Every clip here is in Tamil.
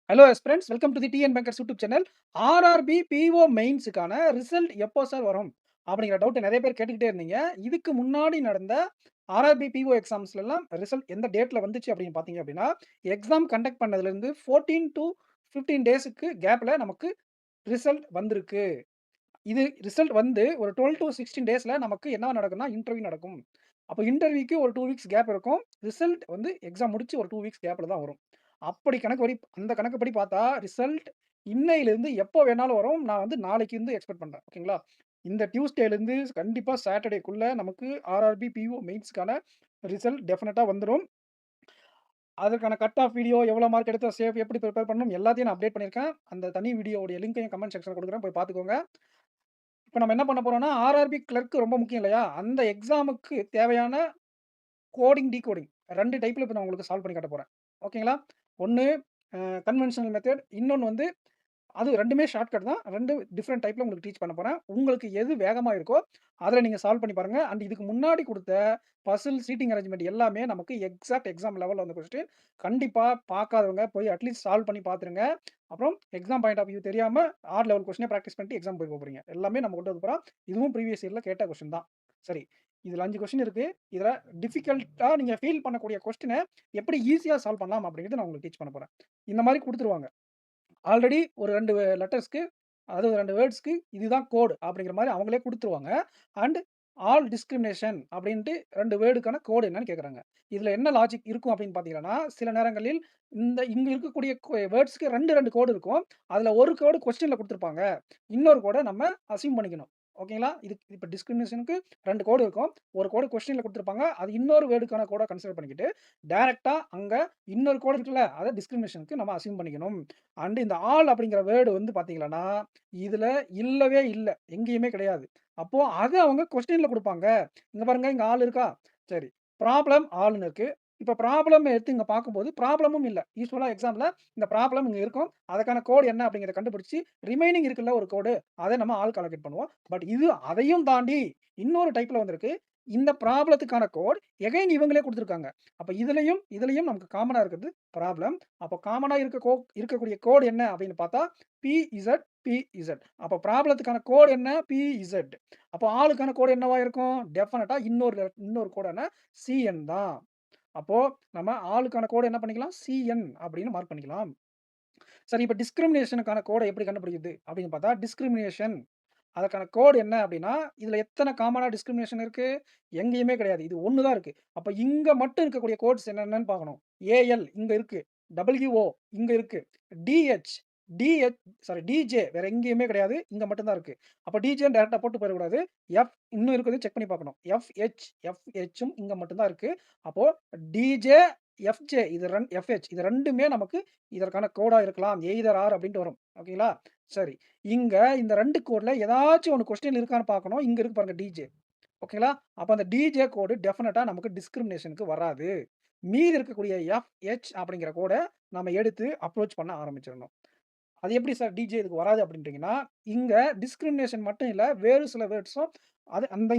Hello friends, welcome to the TN bankers YouTube channel. RRB PO மெயின்ஸுக்கான ரிசல்ட் எப்போ சார் வரும்? அப்படிங்கிற டவுட் நெறைய பேர் கேட்டுக்கிட்டே இருந்தீங்க. இதுக்கு முன்னாடி நடந்த ஆர்ஆர்பி பிஓ எக்ஸாம்ஸ்லலாம் ரிசல்ட் எந்த டேட்ல வந்துச்சு அப்படின்னு பார்த்தீங்க அப்படின்னா, எக்ஸாம் கண்டக்ட் பண்ணதுலேருந்து 14 டூ 15 டேஸ்க்கு கேப்ல நமக்கு ரிசல்ட் வந்திருக்கு. இது ரிசல்ட் வந்து ஒரு 12 டூ 16 டேஸ்ல நமக்கு என்ன நடக்கும்னா, இன்டர்வியூ நடக்கும். அப்ப இன்டர்வியூக்கு ஒரு 2 வீக்ஸ் கேப் இருக்கும். ரிசல்ட் வந்து எக்ஸாம் முடிச்சு ஒரு 2 வீக்ஸ் கேப்ல தான் வரும். அப்படி கணக்குப்படி அந்த கணக்குப்படி பார்த்தா, ரிசல்ட் இன்னையிலிருந்து எப்போ வேணாலும் வரும். நான் வந்து நாளைக்கு இருந்து எக்ஸ்பெக்ட் பண்றேன். ஓகேங்களா? இந்த டியூஸ்டேலேருந்து கண்டிப்பா சாட்டர்டேக்குள்ள நமக்கு ஆர்ஆர்பி, பிஓ மெயின்ஸ்க்கான ரிசல்ட் டெஃபினட்டா வந்துரும். அதற்கான கட் ஆஃப் வீடியோ, எவ்வளோ மார்க் எடுத்தா சேஃப், எப்படி பிரிப்பேர் பண்ணணும் எல்லாத்தையும் நான் அப்டேட் பண்ணியிருக்கேன். அந்த தனி வீடியோவுடைய லிங்க்கையும் கமெண்ட் செக்ஷன்ல குடுக்குறேன். போய் பார்த்துக்கோங்க. இப்ப நம்ம என்ன பண்ண போறோம்னா, ஆர்ஆர்பி கிளர்க் ரொம்ப முக்கியம் இல்லையா? அந்த எக்ஸாமுக்கு தேவையான கோடிங், டிகோடிங் 2 டைப்ல இப்ப நான் உங்களுக்கு சால்வ் பண்ணி காட்ட போறேன். ஓகேங்களா? ஒண்ணு கன்வென்ஷனல் மெத்தட். இன்னொன்னு வந்து அது 2மே ஷார்ட்கட் தான். 2 டிஃபரண்ட் டைப்ல உங்களுக்கு டீச் பண்ண போறேன். உங்களுக்கு எது வேகமா இருக்கோ, அதுல நீங்க சால்வ் பண்ணி பாருங்க. அண்ட் இதுக்கு முன்னாடி குடுத்த பசில், சீட்டிங் அரேஞ்ச்மென்ட் எல்லாமே நமக்கு எக்ஸாக்ட் எக்ஸாம் லெவல்ல வந்த கொஸ்டின். கண்டிப்பா பார்க்காதவங்க போய் அட்லீஸ்ட் சால்வ் பண்ணி பார்த்துருங்க. அப்புறம் எக்ஸாம் பாயிண்ட் ஆஃப் வியூ தெரியாம ஆர் லெவல் கொஸ்டினே பிராக்டிஸ் பண்ணிட்டு எக்ஸாம் போய் போறீங்க. எல்லாமே நம்ம கொண்டு வந்து போறோம். இதுவும் ப்ரீவியஸ் இயர்ல கேட்ட கொஸ்டின் தான். சரி. இதுல 5 கொஸ்டின் இருக்கு. இதுல டிஃபிகல்ட்டா நீங்க ஃபீல் பண்ணக்கூடிய கொஸ்டின எப்படி ஈஸியா சால்வ் பண்ணலாம் அப்படிங்கிறத நான் உங்களுக்கு டீச் பண்ண போறேன். இந்த மாரி குடுத்துருவாங்க. ஆல்ரெடி ஒரு 2 லெட்டர்ஸ்க்கு, அதாவது 2 வேர்ட்ஸ்க்கு இதுதான் கோடு அப்படிங்கிற மாரி அவங்களே குடுத்துருவாங்க. அண்ட் ஆல் டிஸ்கிரிமினேஷன் அப்படின்ட்டு 2 வேர்டுக்கான கோடு என்னன்னு கேட்குறாங்க. இதுல என்ன லாஜிக் இருக்கும் அப்படின்னு பார்த்தீங்கன்னா, சில நேரங்களில் இங்க இருக்கக்கூடிய வேர்ட்ஸ்க்கு 2 கோடு இருக்கும். அதுல ஒரு கோடு கொஸ்டின்ல குடுத்துருப்பாங்க. இன்னொரு கோட நம்ம அஸ்யூம் பண்ணிக்கணும். ஓகேங்களா? இப்ப டிஸ்கிரிமினேஷனுக்கு 2 கோடு இருக்கும். ஒரு கோடு கொஸ்டின்ல குடுத்துருப்பாங்க. அது இன்னொரு வேர்டுக்கான கோடா கன்சிடர் பண்ணிக்கிட்டு, டைரக்ட்டா அங்க இன்னொரு கோடு இருக்குல்ல, அத டிஸ்கிரிமினேஷனுக்கு நம்ம அஸ்யூம் பண்ணிக்கணும். அண்ட் இந்த ஆல் அப்படிங்கிற வேர்ட் வந்து பார்த்தீங்கன்னா, இதுல இல்லவே இல்ல. எங்கேயுமே கிடையாது. அப்போ அத அவங்க கொஸ்டின்ல குடுப்பாங்க. இங்க பாருங்க, இங்க ஆல் இருக்கா? சரி. ப்ராப்ளம் ஆல்ன்னு இருக்கு. இப்ப ப்ராப்ளம் எடுத்து இங்க பார்க்கும்போது ப்ராப்ளமும் இல்ல. யூசுவலா எக்ஸாம்ல இந்த ப்ராப்ளம் இங்க இருக்கும். அதற்கான கோட் என்ன அப்படிங்கிறத கண்டுபிடிச்சு, ரிமைனிங் இருக்குல்ல ஒரு கோடு, அத நம்ம ஆல்க்கு அலோகேட் பண்ணுவோம். பட் இது அதையும் தாண்டி இன்னொரு டைப்ல வந்திருக்கு. இந்த ப்ராப்ளத்துக்கான கோட் எகைன் இவங்களே குடுத்திருக்காங்க. அப்ப இதுலயும் நமக்கு காமனா இருக்கிறது ப்ராப்ளம். அப்ப காமனா இருக்கக்கூடிய கோட் என்ன அப்படின்னு பார்த்தா, பிஇசட். அப்ப ப்ராப்ளத்துக்கான கோட் என்ன? பிஇசட். அப்ப ஆளுக்கான கோட் என்னவா இருக்கும்? டெஃபினட்டா இன்னொரு கோடான சிஎன் தான். அப்போ நம்ம ஆளுக்கான கோட் என்ன பண்ணிக்கலாம்? சிஎன் அப்படின்னு மார்க் பண்ணிக்கலாம். சரி, இப்ப டிஸ்கிரிமினேஷனுக்கான கோட எப்படி கண்டுபிடிக்கிறது அப்படின்னு பார்த்தா, டிஸ்கிரிமினேஷன் அதற்கான கோட் என்ன அப்படின்னா, இதுல எத்தன காமனா டிஸ்கிரிமினேஷன் இருக்கு? எங்கேயுமே கிடையாது. இது 1 தான் இருக்கு. அப்ப இங்க மட்டும் இருக்கக்கூடிய கோட்ஸ் என்னென்னன்னு பார்க்கணும். ஏஎல் இங்க இருக்கு. டபிள்யூஓ இங்க இருக்கு. டிஹெச் டிஹெச் சாரி டிஜே வேற எங்கேயுமே கிடையாது. இங்க மட்டும் தான் இருக்கு. அப்ப டிஜேன்னு டைரக்ட்டா போட்டு போயிறக்கூடாது. இன்னும் இருக்கிறத செக் பண்ணி பார்க்கணும். எஃப்ஹெச்சும் இங்க மட்டும் தான் இருக்கு. அப்போ டிஜே, எஃப்ஜே எஃப்ஹெச் இது 2மே நமக்கு இதற்கான கோடா இருக்கலாம். எய்தர் ஆர் அப்படின்ட்டு வரும். ஓகேங்களா? சரி. இங்க இந்த 2 கோட்ல ஏதாச்சும் ஒண்ணு கொஸ்டின் இருக்கான்னு பார்க்கணும். இங்க இருக்கு பாருங்க டிஜே. ஓகேங்களா? அப்ப அந்த டிஜே கோடு டெஃபினட்டா நமக்கு டிஸ்கிரிமினேஷனுக்கு வராது. மீதி இருக்கக்கூடிய எஃப்ஹெச் அப்படிங்கிற கோட நம்ம எடுத்து அப்ரோச் பண்ண ஆரம்பிச்சிரணும். அது எப்படி சார் டிஜே இதுக்கு வராது அப்படின்றீங்கன்னா, இங்க டிஸ்கிரிமினேஷன் மட்டும் இல்ல, வேறு சில வேர்ட்ஸும்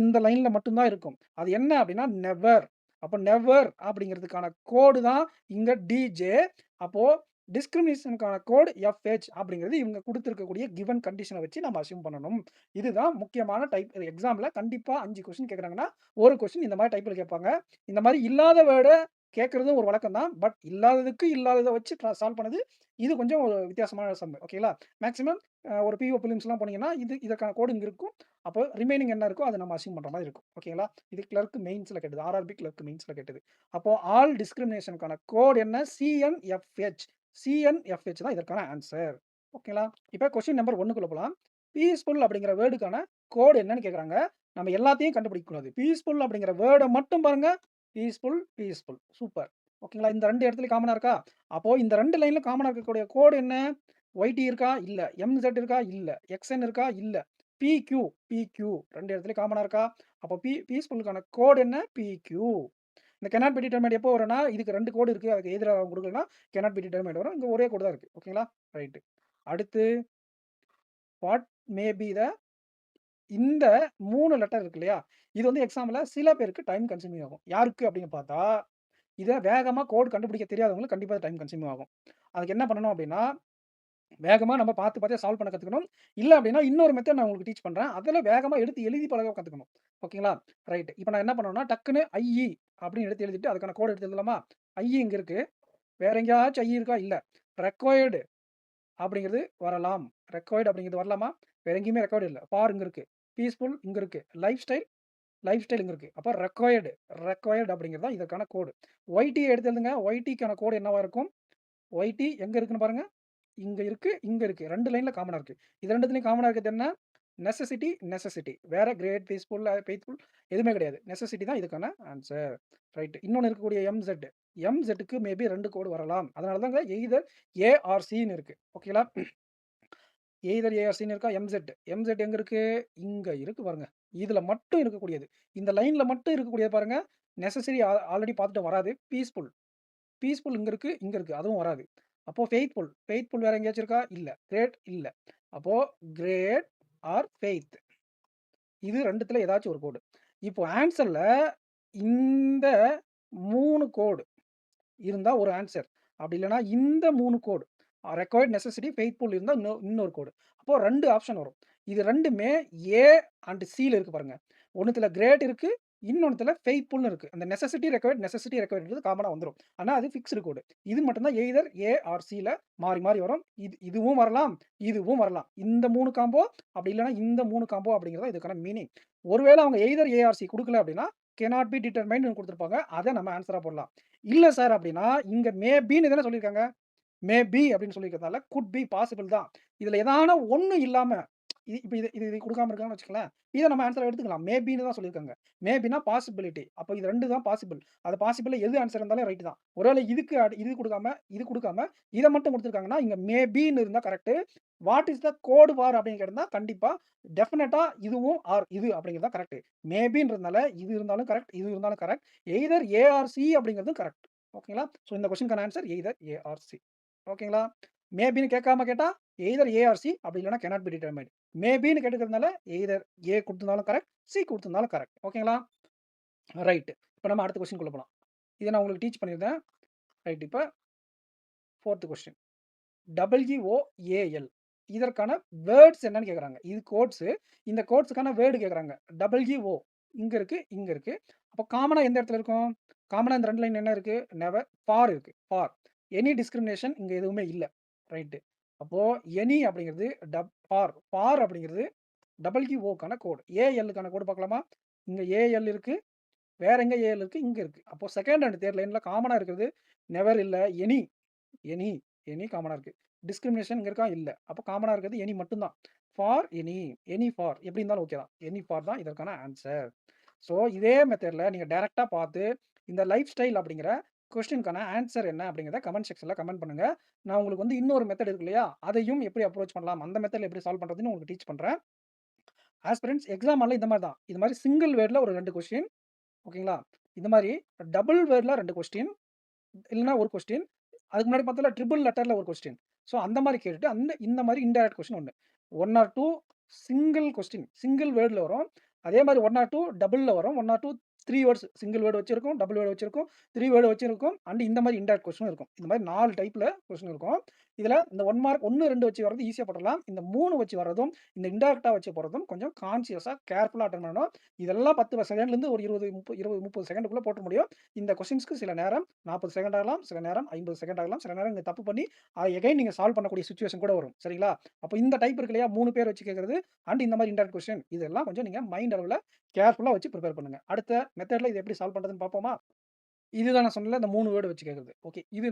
இந்த லைன்ல மட்டும் தான் இருக்கும். அது என்ன அப்படின்னா, நெவர். அப்ப நெவர் அப்படிங்கிறதுக்கான கோடு தான் இங்க டிஜே. அப்போ டிஸ்கிரிமினேஷனுக்கான கோட் எஃப்ஹெச் அப்படிங்கிறது இவங்க குடுத்திருக்கக்கூடிய கிவன் கண்டிஷன வச்சு நம்ம அஸ்யூம் பண்ணணும். இதுதான் முக்கியமான டைப். எக்ஸாம்ல கண்டிப்பா 5 கொஸ்டின் கேட்கறாங்கன்னா, 1 கொஸ்டின் இந்த மாரி டைப்ல கேட்பாங்க. இந்த மாரி இல்லாத வேர்ட கேட்கறதும் ஒரு வழக்கம் தான். பட் இல்லாததுக்கு இல்லாதத வச்சு சால்வ் பண்ணது இது கொஞ்சம் ஒரு வித்தியாசமான சம். ஓகேங்களா? மேக்ஸிமம் ஒரு பிஓ பிலிம்ஸ்லாம் போனீங்கன்னா, இதற்கான கோடு இங்க இருக்கும். அப்போ ரிமைனிங் என்ன இருக்கோ அத நம்ம அஸ்யூம் பண்ற மாரி இருக்கும். ஓகேங்களா? இது கிளர்க் மெயின்ஸ்ல கேட்டது. ஆர்ஆர்பி கிளர்க் மெயின்ஸ்ல கேட்டது. அப்போ ஆல் டிஸ்கிரிமினேஷனுக்கான கோட் என்ன? சிஎன்எஃப்ஹெச். சிஎன்எஃப்ஹெச் தான் இதற்கான ஆன்ஸர். ஓகேங்களா? இப்ப கொஸ்டின் நம்பர் 1க்குள்ள போலாம். பீஸ்ஃபுல் அப்படிங்கிற வேர்டுக்கான கோட் என்னன்னு கேட்கறாங்க. நம்ம எல்லாத்தையும் கண்டுபிடிக்க கூடாது. பீஸ்ஃபுல் அப்படிங்கிற வேர்ட மட்டும் பாருங்க. பீஸ்ஃபுல். சூப்பர். ஓகேங்களா? இந்த 2 இடத்துலயும் காமனா இருக்கா? அப்போ இந்த 2 லைன்ல காமனா இருக்கக்கூடிய கோடு என்ன? ஒய்டி இருக்கா? இல்ல. எம்இசட் இருக்கா? இல்ல. எக்ஸ்என் இருக்கா? இல்ல. பிக்யூ 2 இடத்துலயும் காமனா இருக்கா? அப்போ பீஸ்ஃபுல்லுக்கான கோடு என்ன? பிக்யூ. இந்த கேனாட் பி டிட்டர்மைன்ட் எப்போ வரும்னா, இதுக்கு 2 கோடு இருக்கு. அதுக்கு எதிரா குடுக்கலன்னா, கேனாட் பி டிட்டர்மைன்ட் வரும். இங்க ஒரே கோடு தான் இருக்கு. ஓகேங்களா? ரைட். அடுத்து வாட் மே பி த இந்த 3 லெட்டர் இருக்கு இல்லையா? இது வந்து எக்ஸாம்ல சில பேருக்கு டைம் கன்சியூமிங் ஆகும். யாருக்கு அப்படின்னு பார்த்தா, இத வேகமா கோட் கண்டுபிடிக்க தெரியாதவங்களுக்கு கண்டிப்பா டைம் கன்சியூமிங் ஆகும். அதுக்கு என்ன பண்ணணும் அப்டின்னா, வேகமா நம்ம பார்த்து பார்த்தே சால்வ் பண்ண கத்துக்கணும். இல்ல அப்டின்னா, இன்னொரு மெத்தட் நான் உங்களுக்கு டீச் பண்றேன். அதுல வேகமா எடுத்து எழுதி பழக கத்துக்கணும். ஓகேங்களா? ரைட். இப்ப நான் என்ன பண்ணணும்னா, டக்குனு ஐஇ அப்டின்னு எடுத்து எழுதிட்டு, அதுக்கான கோட் எடுத்து எழுதலாமா? ஐஇ இங்க இருக்கு. வேற எங்கேயாச்சும் ஐஇ இருக்கா? இல்ல. ரெக்வயர்டு அப்படிங்கிறது வரலாம். ரெக்வயர்ட் அப்படிங்கிறது வரலாமா? வேற எங்கேயுமே ரெக்கார்ட் இல்ல. ஃபார் இங்க இருக்கு. பீஸ்ஃபுல் இங்க இருக்கு. லைஃப் ஸ்டைல் இங்க இருக்கு. அப்ப ரெக்வயர்ட் அப்படிங்கிறது தான் இதற்கான கோடு. ஒய்டி எடுத்து எழுதுங்க. ஒய்டிக்கான கோடு என்னவா இருக்கும்? ஒய்டி எங்க இருக்குன்னு பாருங்க. இங்க இருக்கு, இங்க இருக்கு. 2 லைன்ல காமனா இருக்கு. இது 2த்துலயும் காமனா இருக்கிறது என்ன? நெசசிட்டி. வேற கிரேட், ஃபெய்த்ஃபுல் எதுவுமே கிடையாது. நெசசிட்டி தான் இதுக்கான ஆன்சர். ரைட். இன்னொன்னு இருக்கக்கூடிய எம்இசட்க்கு மேபி 2 கோடு வரலாம். அதனால தாங்க எய்தர் ஏ ஆர் சின்னு இருக்கு. ஓகேங்களா? எய்தர் ஏ ஆர் சின்னு இருக்கா? எம்இசட் எங்க இருக்கு? இங்க இருக்கு பாருங்க. இதுல மட்டும் இருக்கக்கூடியது. இந்த லைன்ல மட்டும் இருக்கக்கூடியது பாருங்க. நெசசரி ஆல்ரெடி பார்த்துட்டோம் வராது. பீஸ்ஃபுல் இங்க இருக்கு, இங்க இருக்கு. அதுவும் வராது. அப்போ ஃபெய்த்ஃபுல் வேற எங்கேயாச்சும் இருக்கா? இல்ல. கிரேட் இல்ல. அப்போ கிரேட் ஆர் ஃபெய்த். இது 2த்துல ஏதாச்சும் ஒரு கோடு. இப்போ ஆன்சர்ல இந்த 3 கோடு இருந்தா ஒரு ஆன்சர். அப்படி இல்லன்னா இந்த 3 கோடு ரெக்வயர்ட், நெசசிட்டி, ஃபெய்த்ஃபுல் இருந்தா இன்னொரு கோடு. அப்போ 2 ஆப்ஷன் வரும். இது 2மே ஏ அண்ட் சில இருக்கு பாருங்க. ஒண்ணுத்துல கிரேட் இருக்கு. இன்னொன்னுத்துல ஃபெய்த்ஃபுல்னு இருக்கு. அந்த நெசசிட்டி ரெக்வயர்ட்ன்றது காமனா வந்துரும். ஆனா அது ஃபிக்ஸ்டு கோடு. இது மட்டும் தான் எய்தர் ஏ ஆர் சில மாறி மாறி வரும். இதுவும் வரலாம், இதுவும் வரலாம். இந்த 3 காம்போ அப்படி இல்லன்னா இந்த 3 காம்போ அப்படிங்கிறது தான் இதுக்கான மீனிங். ஒருவேள அவங்க எய்தர் ஏ ஆர் சி குடுக்கல அப்படின்னா, கேனாட் பி டிட்டர்மைன்ட்ன்னு குடுத்திருப்பாங்க. அத நம்ம ஆன்ஸரா போடலாம். இல்ல சார் அப்படின்னா, இங்க மேபின்னு தானே சொல்லியிருக்காங்க. மேபி அப்படின்னு சொல்லியிருக்கிறதுனால, குட் பி பாசிபிள் தான். இதுல ஏதான ஒண்ணு இல்லாம, இப்ப இது குடுக்காம இருக்காங்கன்னு வச்சுக்கங்களேன். இத நம்ம ஆன்ஸரா எடுத்துக்கலாம். மேபின்னு தான் சொல்லியிருக்காங்க. மேபின்னா பாசிபிலிட்டி. அப்ப இது 2 தான் பாசிபிள். அது பாசிபிள்ல எது ஆன்ஸர் இருந்தாலும் ரைட் தான். ஒருவேளை இது குடுக்காம இத மட்டும் குடுத்துருக்காங்கன்னா, இங்க மேபின்னு இருந்தா correct. What is the code for அப்படின்னு கேட்டிருந்தா, கண்டிப்பா டெஃபினட்டா இதுவும் ஆர் இது அப்படிங்கிறது தான் கரெக்ட்டு. மேபின்றதுனால இது இருந்தாலும் கரெக்ட், இது இருந்தாலும் correct. Either A or C அப்படிங்கிறதும் கரெக்ட். ஓகேங்களா? ஸோ இந்த கொஸ்டின்க்கான answer either A or C. ஓகேங்களா? மேபின்னு கேட்காம கேட்டா, எய்தர் ஏ ஆர் சி அப்படி இல்லன்னா கேனாட் பி டிட்டர்மைன்ட். மேபின்னு கேட்டுக்கிறதுனால எய்தர் ஏ குடுத்திருந்தாலும் கரெக்ட், சி குடுத்திருந்தாலும் கரெக்ட். ஓகேங்களா? ரைட். இப்ப நம்ம அடுத்த கொஸ்டின்குள்ள போலாம். இத நான் உங்களுக்கு டீச் பண்ணியிருந்தேன். ரைட். இப்ப 4த் கொஸ்டின். WOAL இதற்கான வேர்ட்ஸ் என்னன்னு கேட்குறாங்க. இது கோட்ஸ். இந்த கோட்ஸ்க்கான வேர்ட் கேட்குறாங்க. WO இங்க இருக்கு, இங்க இருக்கு. அப்ப காமனா எந்த இடத்துல இருக்கும்? காமனா இந்த 2 லைன் என்ன இருக்கு? நெவர், ஃபார் இருக்கு. ஃபார். எனி டிஸ்கிரிமினேஷன் இங்க எதுவுமே இல்ல. ரைட். அப்போ எனி அப்படிங்கிறது ஃபார் அப்படிங்கிறது WOக்கான கோட். ALக்கான கோட் பார்க்கலாமா? இங்க AL இருக்கு. வேற எங்க AL இருக்கு? இங்க இருக்கு. அப்போ 2ண்ட் அண்ட் 3ர்ட் லைன்ல காமனா இருக்கிறது நெவர் இல்ல. எனி எனி எனி காமனா இருக்கு. டிஸ்கிரிமினேஷன் இங்க இருக்கா? இல்ல. அப்ப காமனா இருக்கிறது எனி மட்டும் தான். ஃபார் எனி ஃபார் எப்படி இருந்தாலும் ஓகே தான். எனி ஃபார் தான் இதற்கான ஆன்சர். ஸோ இதே மெத்தட்ல நீங்க டைரக்ட்டா பார்த்து இந்த லைஃப் ஸ்டைல் அப்படிங்கிற கொஸ்டின்க்கான ஆன்சர் என்ன அப்படிங்கிறத கமெண்ட் செக்ஷன்ல கமெண்ட் பண்ணுங்க. நான் உங்களுக்கு வந்து இன்னொரு மெத்தட் இருக்கு இல்லையா? அதையும் எப்படி அப்ரோச் பண்ணலாம்? அந்த மெத்தட்ல எப்படி சால்வ் பண்றதுன்னு உங்களுக்கு டீச் பண்றேன். ஆஸ்பிரண்ட்ஸ் எக்ஸாம் ஹால்ல இந்த மாரி தான். இது மாரி சிங்கிள் வேர்ட்ல ஒரு 2 கொஸ்டின் ஓகேங்களா? இந்த மாரி டபுள் வேர்ட்ல 2 கொஸ்டின் இல்லன்னா 1 கொஸ்டின். அதுக்கு முன்னாடி பார்த்தோம்ல ட்ரிபிள் லெட்டர்ல ஒரு கொஸ்டின். ஸோ அந்த மாரி கேட்டுட்டு இந்த மாரி indirect question 1. 1 or 2 single question. Single வேர்ட்ல வரும். அதே மாரி 1 ஆர் 2 டபுள்ல வரும். 1 ஆர் 2 3 வேர்ட்ஸ் சிங்கிள் வேர்ட் வச்சிருக்கும், டபுள் வேர்ட் வச்சிருக்கும், 3 வேர்ட் வச்சிருக்கும். அண்ட் இந்த மாரி இன்டைரக்ட் கொஸ்டினும் இருக்கும். இந்த மாரி 4 டைப்ல கொஸ்டின் இருக்கும். இதுல இந்த 1 மார்க் 1, 2 வச்சு வர்றது ஈஸியா போட்டுறலாம். இந்த 3 வச்சு வர்றதும், இந்த இன்டைரக்ட்டா வச்சு போறதும் கொஞ்சம் கான்ஷியஸா, கேர்ஃபுல்லா அட்டெண்ட் பண்ணணும். இதெல்லாம் 10 செகண்ட்லேருந்து ஒரு 20, 30 செகண்டுக்குள்ள போட்டுற முடியும். இந்த கொஸ்டின்ஸ்க்கு சில நேரம் 40 செகண்ட் ஆகலாம், சில நேரம் 50 செகண்ட் ஆகலாம், சில நேரம் நீங்க தப்பு பண்ணி அத எகைன் நீங்க சால்வ் பண்ணக்கூடிய சிச்சுவேஷன் கூட வரும். சரிங்களா? அப்ப இந்த டைப் இருக்கு இல்லையா? 3 பேர் வச்சு கேட்கறது அண்ட் இந்த மாரி இன்டைரக்ட் கொஸ்டின் இதெல்லாம் கொஞ்சம் நீங்க மைண்ட் அளவுல கேர்ஃபுல்லா வச்சு பிரிப்பேர் பண்ணுங்க. அடுத்த மெத்தட்ல இத எப்படி சால்வ் பண்றதுன்னு பார்ப்போமா? இதுதான் நான் சொன்னேன்ல இந்த 3 வேர்ட் வச்சு கேட்கறது. ஓகே. இது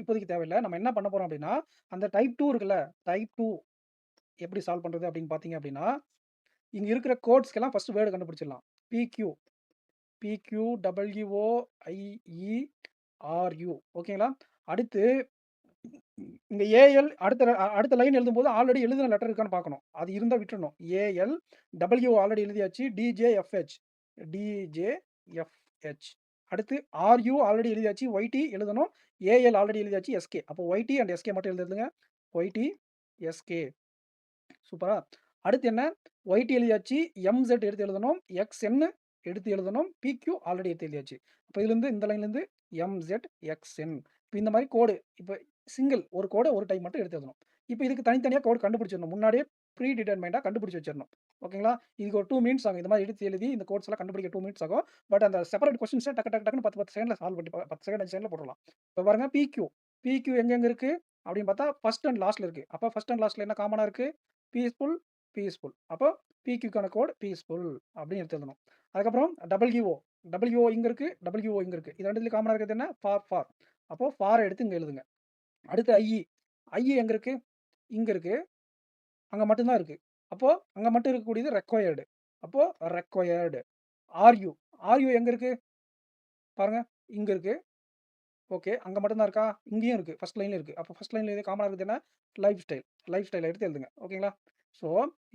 இப்போதைக்கு தேவையில்ல. நம்ம என்ன பண்ண போறோம் அப்டின்னா, அந்த டைப் 2 இருக்குல்ல, டைப் 2 எப்படி சால்வ் பண்றது அப்படின்னு பார்த்தீங்க அப்படின்னா, இங்க இருக்கிற கோட்ஸ்க்கெல்லாம் ஃபர்ஸ்ட் வேர்ட் கண்டுபிடிச்சிடலாம். PQ PQWOIERU ஓகேங்களா? அடுத்து இங்க ஏஎல் அடுத்த லைன் எழுதும்போது ஆல்ரெடி எழுதின லெட்டர் இருக்கான்னு பார்க்கணும். அது இருந்தா விட்டுறணும். ஏஎல், டபிள்யூ ஆல்ரெடி எழுதியாச்சு. டிஜேஎஃப்ஹெச். அடுத்து ஆர்யூ ஆல்ரெடி எழுதியாச்சு. ஒய்டி எழுதணும். ஏஎல் ஆல்ரெடி எழுதியாச்சு. எஸ்கே. அப்போ ஒய்டி அண்ட் எஸ்கே மட்டும் எழுதுங்க. YT, SK. சூப்பரா? அடுத்து என்ன? ஒய்டி எழுதியாச்சு. எம்செட் எடுத்து எழுதணும். எக்ஸ்என் எடுத்து எழுதணும். பிக்யூ ஆல்ரெடி எடுத்து எழுதியாச்சு. அப்ப இதுலருந்து இந்த லைன்லேருந்து எம்செட், எக்ஸ்என். இப்ப இந்த மாரி கோடு இப்ப சிங்கிள் ஒரு கோட ஒரு டைம் மட்டும் எடுத்து எழுதணும். இப்ப இதுக்கு தனித்தனியா கோட் கண்டுபிடிச்சிரணும். முன்னாடியே ப்ரீ டிட்டர்மைன்டா கண்டுபிடிச்சு வச்சிரணும். ஓகேங்களா? இதுக்கு ஒரு 2 மினிட்ஸ் ஆகும். இந்த மாரி எடுத்து எழுதி இந்த கோட்ஸ் எல்லாம் கண்டுபிடிக்க 2 மினிட்ஸ் ஆகும். பட் அந்த செப்பரேட் கொஸ்டின்ஸ டக்கு டக்கு டக்குன்னு 10 செகண்ட்ல சால்வ் பண்ணி 10 செகண்ட் 5 செகண்ட்ல போட்டுறலாம். இப்ப பாருங்க பிக்யூ. பிக்யூ எங்கெங்க இருக்கு? அப்படின்னு பார்த்தா ஃபர்ஸ்ட் அண்ட் லாஸ்ட்ல இருக்கு. அப்ப ஃபர்ஸ்ட் அண்ட் லாஸ்ட்ல என்ன காமனா இருக்கு? Peaceful, peaceful. அப்போ பிக்யூக்கான கோட் பீஸ்ஃபுல் அப்படின்னு எடுத்து எழுதணும். அதுக்கப்புறம் டபிள்யூஓ. டபிள்யூஓ இங்க இருக்கு. டபிள்யூஓ இங்க இருக்கு. இது 2லயும் காமனா இருக்கிறது என்ன? ஃபார். அப்போ ஃபார் எடுத்து இங்க எழுதுங்க. அடுத்து ஐஇ. ஐஇ எங்க இருக்கு? இங்க இருக்கு. அங்க மட்டும் தான் இருக்கு. அப்போ அங்க மட்டும் இருக்கக்கூடியது ரெக்வயர்டு. அப்போ ரெக்வயர்டு. ஆர்யூ. ஆர்யூ எங்க இருக்கு? பாருங்க. இங்க இருக்கு. ஓகே. அங்க மட்டும் தான் இருக்கா? இங்கேயும் இருக்கு. ஃபர்ஸ்ட் லைன்ல இருக்கு. அப்போ ஃபர்ஸ்ட் லைன்ல எது காமனா இருக்குது என்ன? Life style. லைஃப் ஸ்டைல் எடுத்து எழுதுங்க. ஓகேங்களா? ஸோ,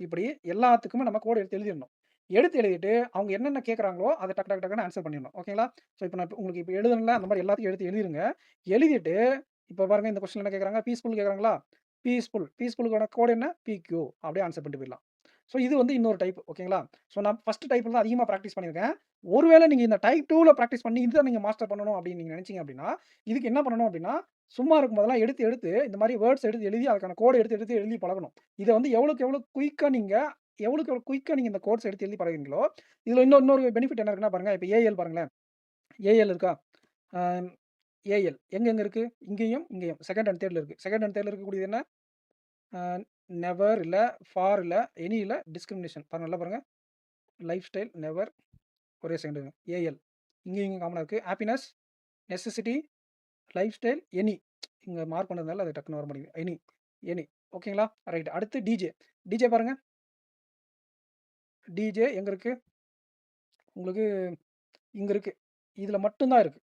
இப்படி எல்லாத்துக்குமே நம்ம கோட் எடுத்து எழுதிறணும். எடுத்து எழுதிட்டு, அவங்க என்னென்ன கேட்கறாங்களோ, அத டக்கு டக்கு டக்குன்னு ஆன்ஸர் பண்ணிறணும். ஓகேங்களா? ஸோ, இப்ப நான் உங்களுக்கு இப்ப எழுதணும்ல, அந்த மாரி எல்லாத்தையும் எடுத்து எழுதிருங்க. எழுதிட்டு, இப்ப பாருங்க இந்த கொஸ்டின்ல என்ன கேட்கறாங்க? பீஸ்ஃபுல் கேட்கறாங்களா? பீஸ்ஃபுல். பீஸ்ஃபுல்லுக்கான கோட் என்ன? பிக்யூ. அப்படியே ஆன்ஸர் பண்ணிட்டு போயிடலாம். ஸோ, இது வந்து இன்னொரு டைப். ஓகேங்களா? ஸோ, நான் ஃபர்ஸ்ட் டைப்ல தான் அதிகமா பிராக்டிஸ் பண்ணியிருக்கேன். ஒருவேளை நீங்க இந்த டைப் 2ல பிராக்டிஸ் பண்ணி, இத நீங்க மாஸ்டர் பண்ணணும் அப்படின்னு நீங்க நினைச்சீங்க அப்படின்னா, இதுக்கு என்ன பண்ணணும் அப்படின்னா, சும்மா இருக்கும் போதெல்லாம் எடுத்து எடுத்து இந்த மாரி வேர்ட்ஸ் எடுத்து எழுதி அதுக்கான கோட எடுத்து எடுத்து எழுதி பழகணும். இத வந்து எவ்வளவுக்கு எவ்வளவு குயிக்கா நீங்க இந்த கோட்ஸ் எடுத்து எழுதி பழகுறீங்களோ, இதுல இன்னொரு பெனிஃபிட் என்ன இருக்குன்னா பாருங்க, இப்ப ஏஎல் பாருங்களேன். ஏஎல் இருக்கா? அ ஏஎல் எங்கெங்க இருக்கு? இங்கேயும், இங்கேயும். 2ண்ட் அண்ட் 3ர்ட்ல இருக்கு. 2ண்ட் அண்ட் 3ர்ட்ல இருக்கக்கூடியது என்ன? அ நெவர் இல்ல, ஃபார் இல்ல, எனி இல்ல, டிஸ்கிரிமினேஷன். பாருங்க நல்லா பாருங்க. லைஃப் ஸ்டைல், நெவர் ஒரே செகண்ட் இருங்க. ஏஎல் இங்கேயும் இங்கேயும் காமனா இருக்கு. Happiness, necessity, life style, any. இங்க மார்க் பண்ணதுனால அது டக்குன்னு வர மாட்டேங்குது. Any, any. ஓகேங்களா? ரைட். அடுத்து டிஜே. டிஜே பாருங்க. டிஜே எங்க இருக்கு? உங்களுக்கு இங்க இருக்கு. இதுல மட்டும் தான் இருக்கு.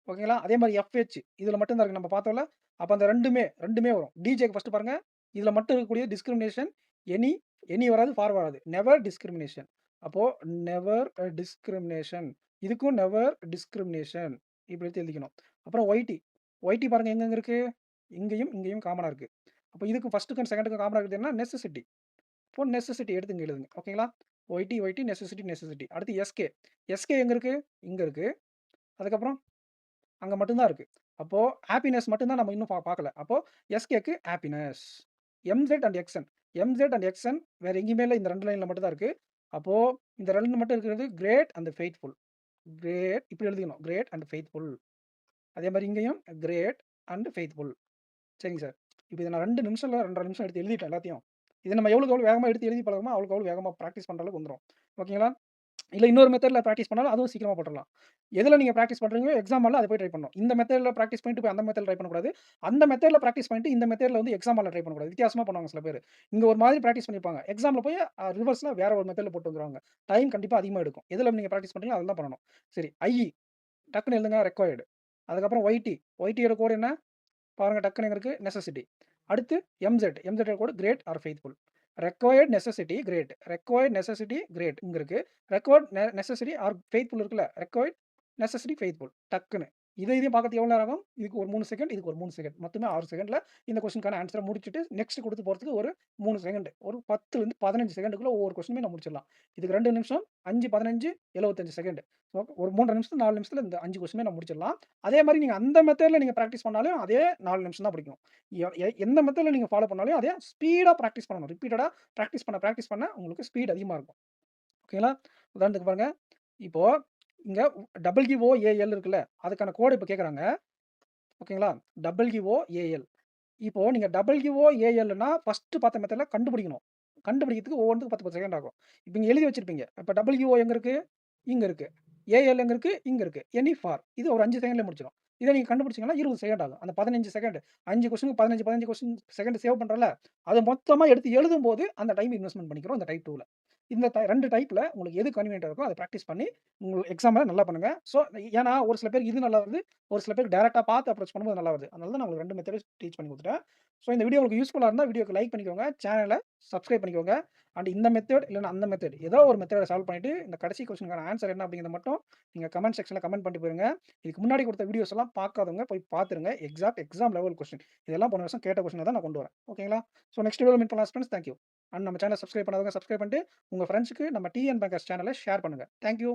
ஓகேங்களா? அதே மாரி எஃப்ஹெச் இதுல மட்டும் தான் இருக்கு. நம்ம பார்த்தோம்ல. அப்ப அந்த 2மே வரும். டிஜேக்கு ஃபர்ஸ்ட் பாருங்க. இதுல மட்டும் இருக்கக்கூடிய டிஸ்கிரிமினேஷன், எனி, எனி வராது, ஃபார் வராது. Never discrimination. அப்போ நெவர் டிஸ்கிரிமினேஷன். இதுக்கும் நெவர் டிஸ்கிரிமினேஷன். இப்படி எடுத்து எழுதிக்கணும். அப்புறம் ஒய்டி. ஒய்டி பாருங்க எங்கெங்க இருக்கு? இங்கேயும், இங்கேயும் காமனா இருக்கு. அப்ப இதுக்கு ஃபர்ஸ்ட்க்கும், செகண்ட்க்கும் காமனா இருக்கிறது என்ன? நெசசிட்டி. இப்போ நெசசிட்டி எடுத்து இங்க எழுதுங்க. ஓகேங்களா? YT, YT, necessity, necessity. அடுத்து எஸ்கே. எஸ்கே எங்க இருக்கு? இங்க இருக்கு. அதுக்கப்புறம் அங்க மட்டும் தான் இருக்கு. அப்போ ஹேப்பினஸ் மட்டும் தான் நம்ம இன்னும் பார்க்கல. அப்போ எஸ்கேக்கு ஹேப்பினஸ். எம்செட் அண்ட் எக்ஸ்என். எம்செட் அண்ட் எக்ஸ்என் வேற எங்கேயுமே இல்ல. இந்த 2 லைன்ல மட்டும் தான் இருக்கு. அப்போ இந்த 2 மட்டும் இருக்கிறது கிரேட் அண்ட் ஃபெய்த்ஃபுல். கிரேட் இப்படி எழுதிக்கணும். Great and faithful. அதே மாரி இங்கேயும் கிரேட் அண்ட் ஃபெய்த்ஃபுல். சரிங்க சார். இப்ப இத நான் 2 நிமிஷம் இல்ல 2 1/2 நிமிஷம் எடுத்து எழுதிட்டேன் எல்லாத்தையும். இத நம்ம எவ்வளவுக்கு எவ்வளவு வேகமா எடுத்து எழுதி பழகுறோமோ, அவ்வளவுக்கு அவ்வளவு வேகமா பிராக்டிஸ் பண்ற அளவுக்கு வந்துரும். ஓகேங்களா? இல்ல இன்னொரு மெத்தட்ல பிராக்டிஸ் பண்ணாலும் அதுவும் சீக்கிரமா போட்டுறலாம். எதுல நீங்க பிராக்டிஸ் பண்றீங்களோ எக்ஸாம் ஹால்ல அத போய் ட்ரை பண்ணணும். இந்த மெத்தட்ல பிராக்டிஸ் பண்ணிட்டு போய் அந்த மெத்தட்ல ட்ரை பண்ணக்கூடாது. அந்த மெத்தட்ல பிராக்டிஸ் பண்ணிட்டு இந்த மெத்தட்ல வந்து எக்ஸாம் ஹால்ல ட்ரை பண்ணக்கூடாது. வித்தியாசமா பண்ணுவாங்க சில பேரு. இங்க ஒரு மாதிரி பிராக்டிஸ் பண்ணியிருப்பாங்க. எக்ஸாம்ல போய் ரிவர்ஸ்ல வேற ஒரு மெத்தட்ல போட்டு வந்துருவாங்க. டைம் கண்டிப்பா அதிகமா எடுக்கும். எதுல நீங்க பிராக்டிஸ் பண்றீங்களோ அதுல தான் பண்ணணும். சரி ஐஇ டக்குனு எழுதுங்க ரெக்வயர்ட். அதுக்கப்புறம் ஒய்டி. ஒய்டியோட கோட் என்ன? பாருங்க டக்குனு எங்க இருக்கு? நெசசிட்டி. அடுத்து எம்செட். எம்செட்டோட code great or faithful. Required necessity great. Required necessity great இங்க இருக்கு. ரெக்வயர்ட் நெசசிட்டி ஆர் ஃபெய்த்ஃபுல் இருக்குல்ல. Required necessity faithful. டக்குனு. இதையும் பார்க்கறதுக்கு எவ்வளோ நேரம் ஆகும்? இதுக்கு ஒரு 3 செகண்ட், இதுக்கு ஒரு 3 செகண்ட். மொத்தமே 6 செகண்ட்ல இந்த கொஸ்டின்க்கான ஆன்ஸர முடிச்சுட்டு நெக்ஸ்ட் குடுத்து போறதுக்கு ஒரு 3 செகண்ட். ஒரு 10லிருந்து 15 செகண்டுக்குள்ள ஒவ்வொரு கொஸ்டினுமே நம்ம முடிச்சிடலாம். இதுக்கு 2 நிமிஷம், 5, 15, 75 செகண்ட். ஸோ ஒரு 3 1/2 நிமிஷத்துல 4 நிமிஷத்துல இந்த 5 கொஸ்டினுமே நம்ம முடிச்சிடலாம். அதே மாரி நீங்க அந்த மெத்தட்ல நீங்க பிராக்டிஸ் பண்ணாலும் அதே 4 நிமிஷம் தான் பிடிக்கும். எந்த மெத்தட்ல நீங்க ஃபாலோ பண்ணாலும் அதே ஸ்பீடா பிராக்டிஸ் பண்ணணும். ரிப்பீட்டடா பிராக்டிஸ் பண்ண உங்களுக்கு ஸ்பீட் அதிகமா இருக்கும். ஓகேங்களா? உதாரணத்துக்கு பாருங்க. இப்போ இங்க WOAL இருக்குல்ல. அதுக்கான கோட் இப்ப கேட்கறாங்க. ஓகேங்களா? WOAL. இப்போ நீங்க WOALன்னா ஃபர்ஸ்ட் பார்த்த மெத்தட்ல கண்டுபிடிக்கணும். கண்டுபிடிக்கிறதுக்கு ஒவ்வொன்னுக்கும் 10 செகண்ட் ஆகும். இப்ப இங்க எழுதி வச்சிருப்பீங்க. இப்ப WO எங்க இருக்கு? இங்க இருக்கு. AL எங்க இருக்கு? இங்க இருக்கு. எனி ஃபார் இது ஒரு 5 செகண்ட்ல முடிச்சிடும். இத நீங்க கண்டுபிடிச்சீங்கன்னா 20 செகண்ட் ஆகும். அந்த 15 செகண்ட் 5 கொஸ்டினுக்கு 15 கொஸ்டின் செகண்ட் சேவ் பண்றோம்ல, அத மொத்தமா எடுத்து எழுதும்போது அந்த டைம் இன்வெஸ்ட்மென்ட் பண்ணிக்கிறோம் இந்த டைப் 2ல. இந்த 2 டைப்ல உங்களுக்கு எது கன்வீனியன்ட்டா இருக்கோ அத பிராக்டிஸ் பண்ணி உங்க எக்ஸாம்ல நல்லா பண்ணுங்க. ஸோ ஏன்னா ஒரு சில பேருக்கு இது நல்லா வருது. ஒரு சில பேருக்கு டைரக்ட்டா பார்த்து அப்ரோச் பண்ணும்போது நல்லா வருது. அதனால தான் நான் உங்களுக்கு 2 மெத்தட் டீச் பண்ணி குடுத்துட்டேன். ஸோ இந்த வீடியோ உங்களுக்கு யூஸ்ஃபுல்லா இருந்தா வீடியோக்கு லைக் பண்ணிக்கோங்க. சேனல சப்ஸ்கிரைப் பண்ணிக்கோங்க. அண்ட் இந்த மெத்தட் இல்லன்னா அந்த மெத்தட் ஏதோ ஒரு மெத்தட சால்வ் பண்ணிட்டு இந்த கடைசி கொஸ்டினுக்கான ஆன்ஸர் என்ன அப்படிங்கிறத மட்டும் நீங்க கமெண்ட் செக்ஷன்ல கமெண்ட் பண்ணிட்டு போயிருங்க. இதுக்கு முன்னாடி குடுத்த வீடியோஸ் எல்லாம் பார்க்காதவங்க போய் பார்த்துருங்க. Exam level question. இதெல்லாம் போன வருஷம் கேட்ட கொஸ்டின தான் நான் கொண்டு வரேன். ஓகேங்களா? ஸோ நெக்ஸ்ட் வீடியோல மீட் பண்ணலாம் ஃபிரெண்ட்ஸ். Thank you. அண்ட் நம்ம சேனல சப்ஸ்கிரைப் பண்ணாதவங்க சப்ஸ்கிரைப் பண்ணிட்டு உங்க ஃபிரெண்ட்ஸ்க்கு நம்ம டிஎன் பேங்கர்ஸ் சேனல ஷேர் பண்ணுங்க. Thank you.